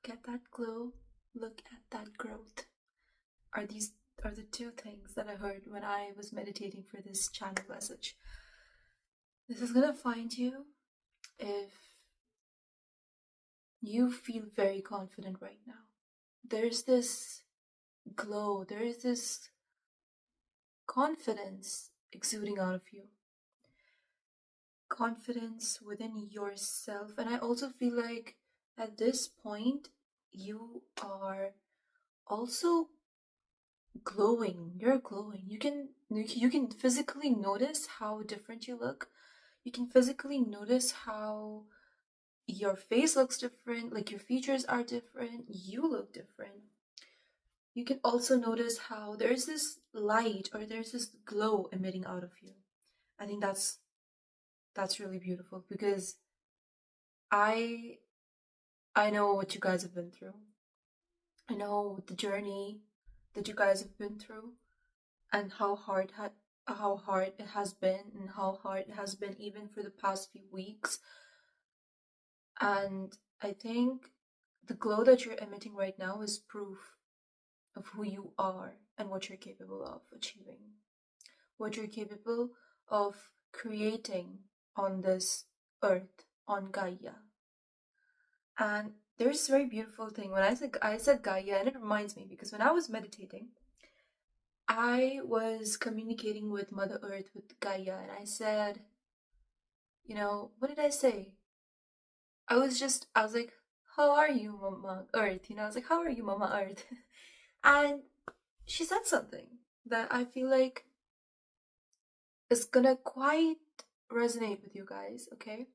Look at that glow. Look at that growth. These are the two things that I heard when I was meditating for this channel message. This is gonna find you if you feel very confident right now. There's this glow, there is this confidence exuding out of you. Confidence within yourself. And I also feel like at this point, you are also glowing. You're glowing. You can physically notice how different you look. You can physically notice how your face looks different, like your features are different, you look different. You can also notice how there's this light or there's this glow emitting out of you. I think that's really beautiful because I know what you guys have been through. I know the journey that you guys have been through and how hard it has been and how hard it has been even for the past few weeks. And I think the glow that you're emitting right now is proof of who you are and what you're capable of achieving, what you're capable of creating on this earth, on Gaia. And there's this very beautiful thing. When I said Gaia, and it reminds me because when I was meditating, I was communicating with Mother Earth, with Gaia, and I said, what did I say? I was like, how are you, Mama Earth? I was like, how are you, Mama Earth? And she said something that I feel like is gonna quite resonate with you guys, okay?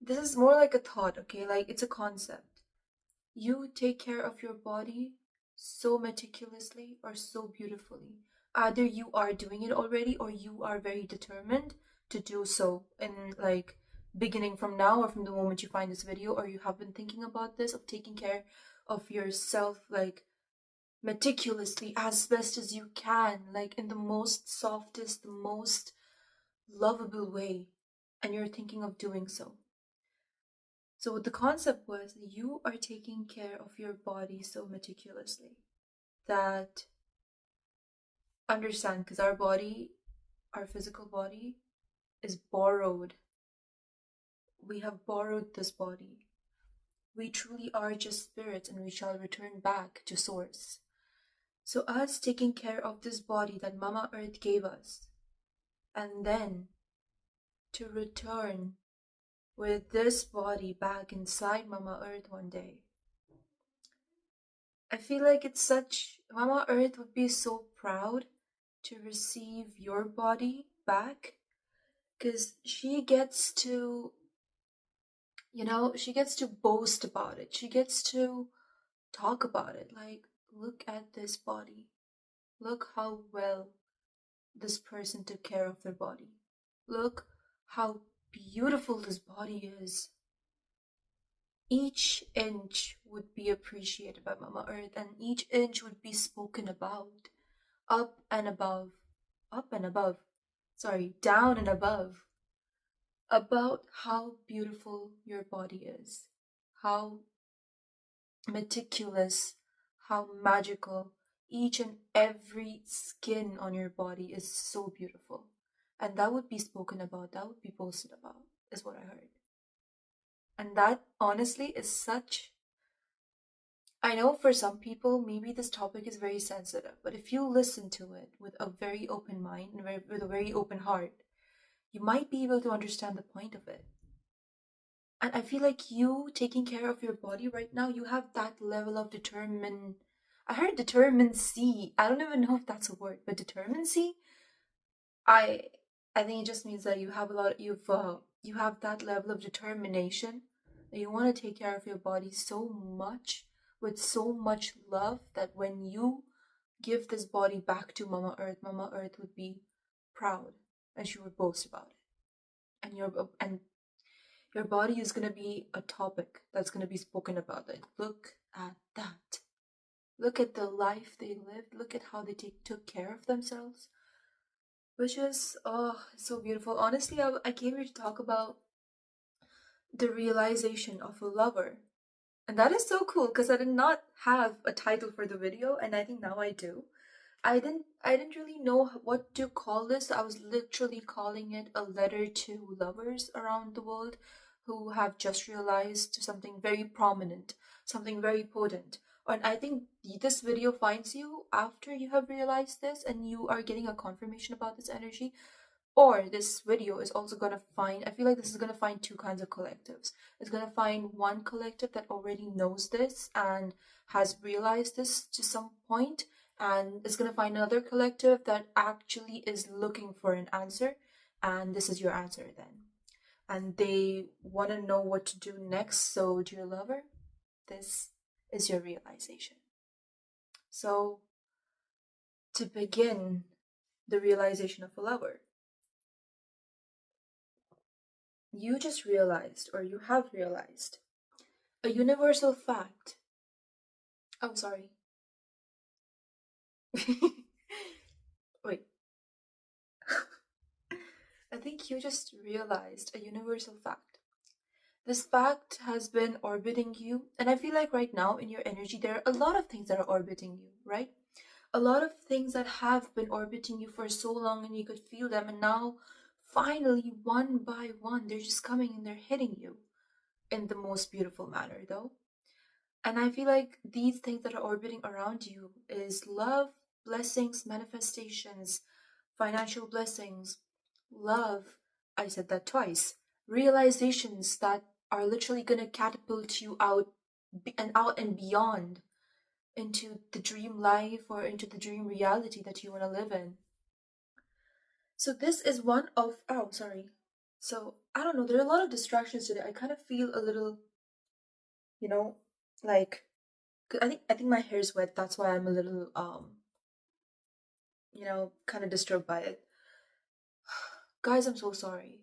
This is more like a thought, okay? Like it's a concept. You take care of your body so meticulously or so beautifully. Either you are doing it already or you are very determined to do so in like beginning from now or from the moment you find this video, or you have been thinking about this of taking care of yourself like meticulously as best as you can, like in the most softest, the most lovable way, and you're thinking of doing so. So the concept was you are taking care of your body so meticulously that understand, because our body, our physical body is borrowed. We have borrowed this body. We truly are just spirits and we shall return back to source. So us taking care of this body that Mama Earth gave us, and then to return with this body back inside Mama Earth one day. I feel like it's such, Mama Earth would be so proud to receive your body back because she gets to, she gets to boast about it. She gets to talk about it. Like, look at this body. Look how well this person took care of their body. Look how beautiful this body is. Each inch would be appreciated by Mama Earth, and each inch would be spoken about. Up and above, down and above, about how beautiful your body is, how meticulous, how magical. Each and every skin on your body is so beautiful. And that would be spoken about, that would be boasted about, is what I heard. And that honestly is such, I know for some people maybe this topic is very sensitive, but if you listen to it with a very open mind and with a very open heart, you might be able to understand the point of it. And I feel like you taking care of your body right now, you have that level of I heard determinacy. I don't even know if that's a word, but determinacy. I think it just means that you have you have that level of determination that you want to take care of your body so much with so much love that when you give this body back to Mama Earth would be proud and she would boast about it. And your body is going to be a topic that's going to be spoken about. It. Look at that. Look at the life they lived. Look at how they took care of themselves. Which is, so beautiful. Honestly, I came here to talk about the realization of a lover. And that is so cool because I did not have a title for the video, and I think now I do. I didn't really know what to call this. I was literally calling it a letter to lovers around the world who have just realized something very prominent, something very potent. And I think this video finds you after you have realized this and you are getting a confirmation about this energy. Or this video is also gonna find, I feel like this is gonna find two kinds of collectives. It's gonna find one collective that already knows this and has realized this to some point, and it's gonna find another collective that actually is looking for an answer, and this is your answer then. And they wanna know what to do next, so dear lover, this is your realization. So, to begin the realization of a lover, you just realized, or you have realized, a universal fact. I'm sorry. Wait. I think you just realized a universal fact. This fact has been orbiting you, and I feel like right now in your energy, there are a lot of things that are orbiting you, right? A lot of things that have been orbiting you for so long, and you could feel them, and now finally, one by one, they're just coming and they're hitting you in the most beautiful manner, though. And I feel like these things that are orbiting around you is love, blessings, manifestations, financial blessings, love. I said that twice. Realizations that are literally going to catapult you out and beyond into the dream life or into the dream reality that you want to live in. So this is one of, oh, sorry. So I don't know, there are a lot of distractions today. I kind of feel a little, you know, like I think my hair is wet. That's why I'm a little kind of disturbed by it. Guys, I'm so sorry.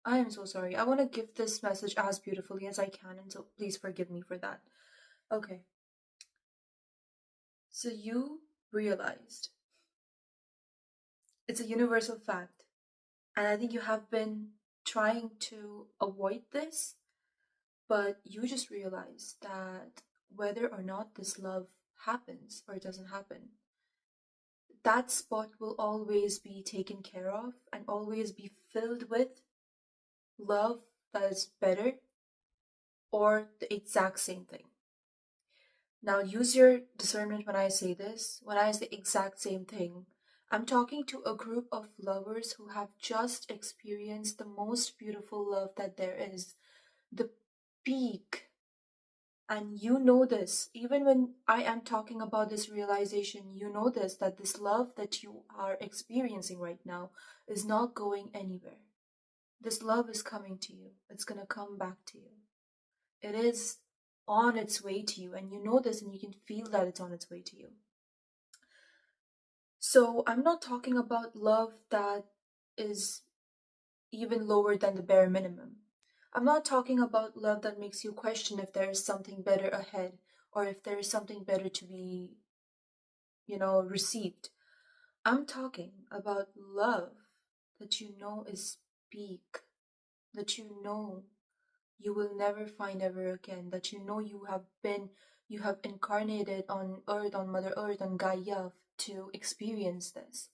I am so sorry. I want to give this message as beautifully as I can, and so please forgive me for that. Okay. So you realized it's a universal fact, and I think you have been trying to avoid this, but you just realized that whether or not this love happens or it doesn't happen, that spot will always be taken care of and always be filled with love that is better or the exact same thing. Now, use your discernment when I say this. When I say exact same thing, I'm talking to a group of lovers who have just experienced the most beautiful love that there is, the peak. And you know this, even when I am talking about this realization, you know this, that this love that you are experiencing right now is not going anywhere. This love is coming to you. It's going to come back to you. It is on its way to you, and you know this, and you can feel that it's on its way to you. So I'm not talking about love that is even lower than the bare minimum. I'm not talking about love that makes you question if there is something better ahead or if there is something better to be, received. I'm talking about love that you know is peak, that you know you will never find ever again, that you know you have incarnated on earth, on Mother Earth, on Gaia to experience this.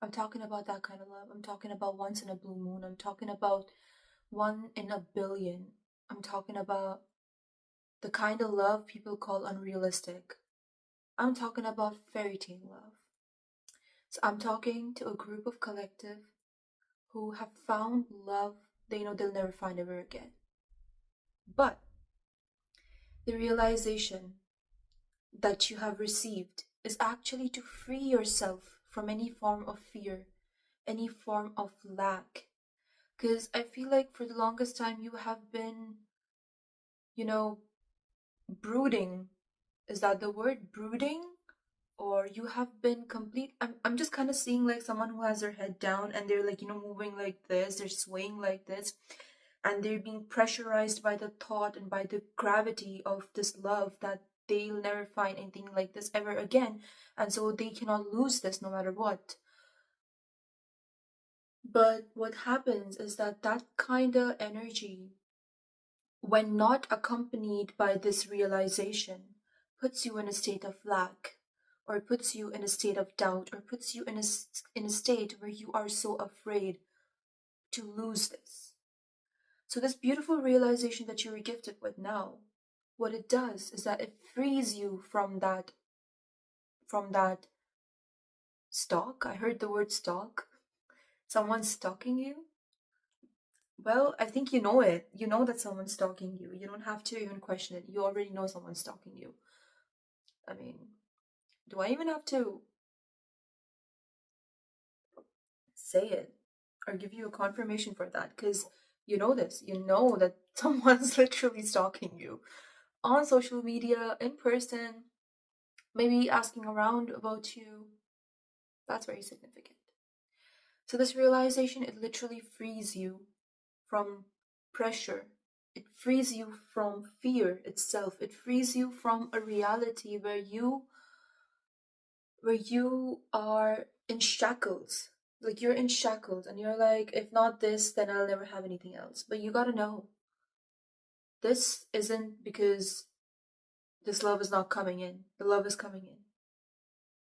I'm talking about that kind of love. I'm talking about once in a blue moon. I'm talking about one in a billion. I'm talking about the kind of love people call unrealistic. I'm talking about fairy tale love. So I'm talking to a group of collective who have found love they know they'll never find ever again. But the realization that you have received is actually to free yourself from any form of fear, any form of lack. Because I feel like for the longest time you have been, brooding. Is that the word? Brooding? Or you have been I'm just kind of seeing like someone who has their head down and they're like, moving like this, they're swaying like this, and they're being pressurized by the thought and by the gravity of this love that they'll never find anything like this ever again, and so they cannot lose this no matter what. But what happens is that kind of energy when not accompanied by this realization, puts you in a state of lack, or puts you in a state of doubt, or puts you in a state where you are so afraid to lose this. So this beautiful realization that you were gifted with now, what it does is that it frees you from that stalk. I heard the word stalk. Someone's stalking you. Well, I think you know it. You know that someone's stalking you. You don't have to even question it. You already know someone's stalking you. I mean, do I even have to say it or give you a confirmation for that? Because you know this. You know that someone's literally stalking you on social media, in person, maybe asking around about you. That's very significant. So, this realization, it literally frees you from pressure. It frees you from fear itself. It frees you from a reality where you are in shackles. Like you're in shackles and you're like, if not this, then I'll never have anything else. But you gotta know, this isn't because this love is not coming in. The love is coming in.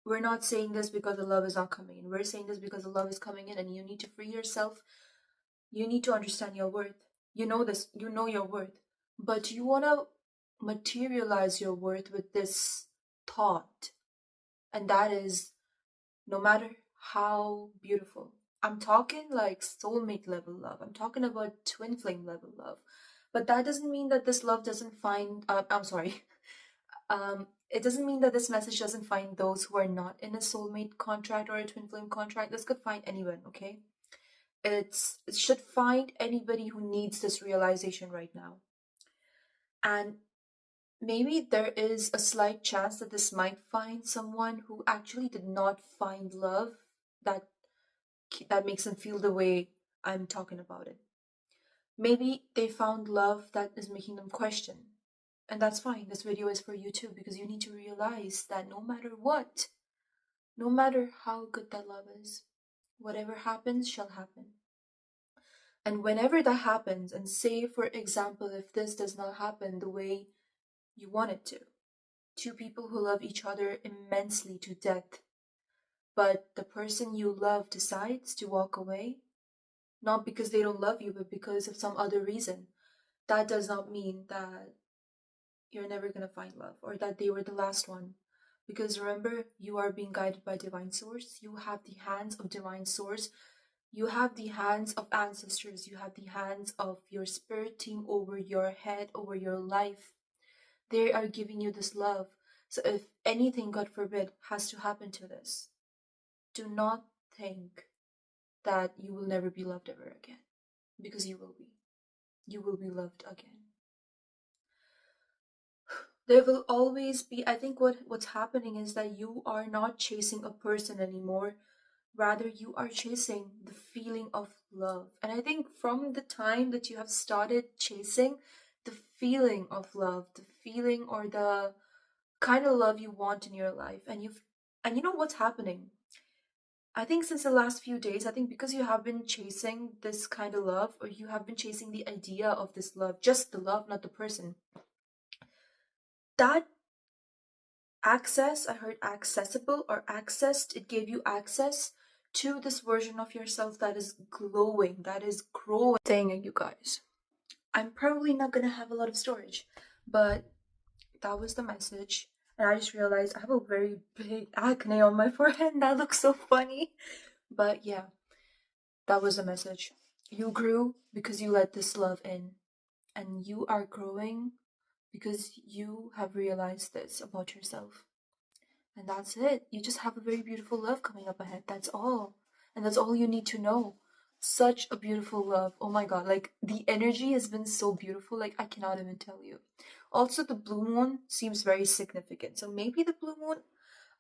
We're not saying this because the love is not coming in. We're saying this because the love is coming in and you need to free yourself. You need to understand your worth. You know this, you know your worth. But you wanna materialize your worth with this thought. And that is, no matter how beautiful. I'm talking like soulmate level love. I'm talking about twin flame level love. But that doesn't mean that this love doesn't find, I'm sorry. It doesn't mean that this message doesn't find those who are not in a soulmate contract or a twin flame contract. This could find anyone, okay? It should find anybody who needs this realization right now. And maybe there is a slight chance that this might find someone who actually did not find love that that makes them feel the way I'm talking about it. Maybe they found love that is making them question. And that's fine. This video is for you too, because you need to realize that no matter what, no matter how good that love is, whatever happens shall happen. And whenever that happens, and say, for example, if this does not happen the way you want it to, two people who love each other immensely to death, but the person you love decides to walk away, not because they don't love you, but because of some other reason, that does not mean that you're never going to find love or that they were the last one. Because remember, you are being guided by divine source. You have the hands of divine source. You have the hands of ancestors. You have the hands of your spirit team over your head, over your life. They are giving you this love. So if anything, God forbid, has to happen to this, do not think that you will never be loved ever again. Because you will be. You will be loved again. There will always be, I think what's happening is that you are not chasing a person anymore. Rather, you are chasing the feeling of love. And I think from the time that you have started chasing the feeling of love, the feeling or the kind of love you want in your life, and you know what's happening? I think since the last few days, I think because you have been chasing this kind of love, or you have been chasing the idea of this love, just the love, not the person, that access, I heard accessible or accessed, it gave you access to this version of yourself that is glowing, that is growing. Dang it, you guys. I'm probably not gonna have a lot of storage, but that was the message. And I just realized I have a very big acne on my forehead. That looks so funny. But yeah, that was the message. You grew because you let this love in. And you are growing because you have realized this about yourself. And that's it. You just have a very beautiful love coming up ahead. That's all. And that's all you need to know. Such a beautiful love. Oh my god. Like, the energy has been so beautiful. Like, I cannot even tell you. Also, the blue moon seems very significant. So maybe the blue moon,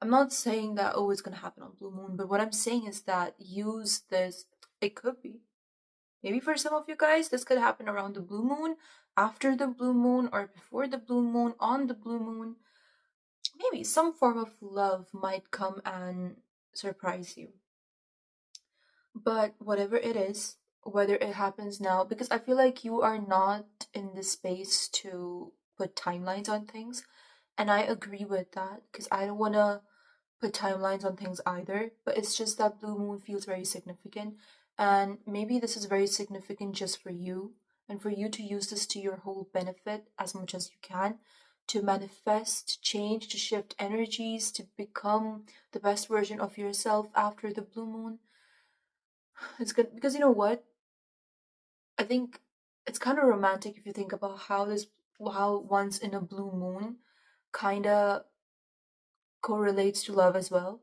I'm not saying that, oh, it's going to happen on blue moon. But what I'm saying is that use this. It could be. Maybe for some of you guys, this could happen around the blue moon, after the blue moon, or before the blue moon, on the blue moon. Maybe some form of love might come and surprise you. But whatever it is, whether it happens now, because I feel like you are not in the space to put timelines on things. And I agree with that because I don't want to put timelines on things either. But it's just that blue moon feels very significant. And maybe this is very significant just for you and for you to use this to your whole benefit as much as you can, to manifest change, to shift energies, to become the best version of yourself after the blue moon. It's good because you know what? I think it's kind of romantic if you think about how once in a blue moon kind of correlates to love as well.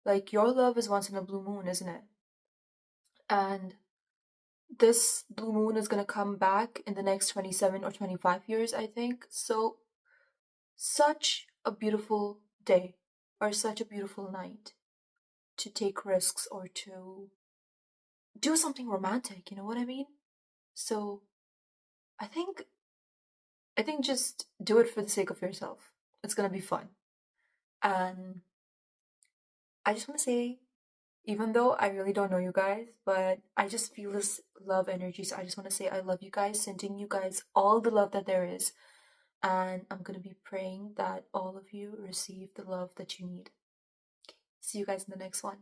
Like your love is once in a blue moon, isn't it? And this blue moon is going to come back in the next 27 or 25 years, I think. So, such a beautiful day or such a beautiful night to take risks or to do something romantic, you know what I mean? So, I think just do it for the sake of yourself. It's going to be fun. And I just want to say, even though I really don't know you guys, but I just feel this love energy. So I just want to say I love you guys, sending you guys all the love that there is. And I'm going to be praying that all of you receive the love that you need. See you guys in the next one.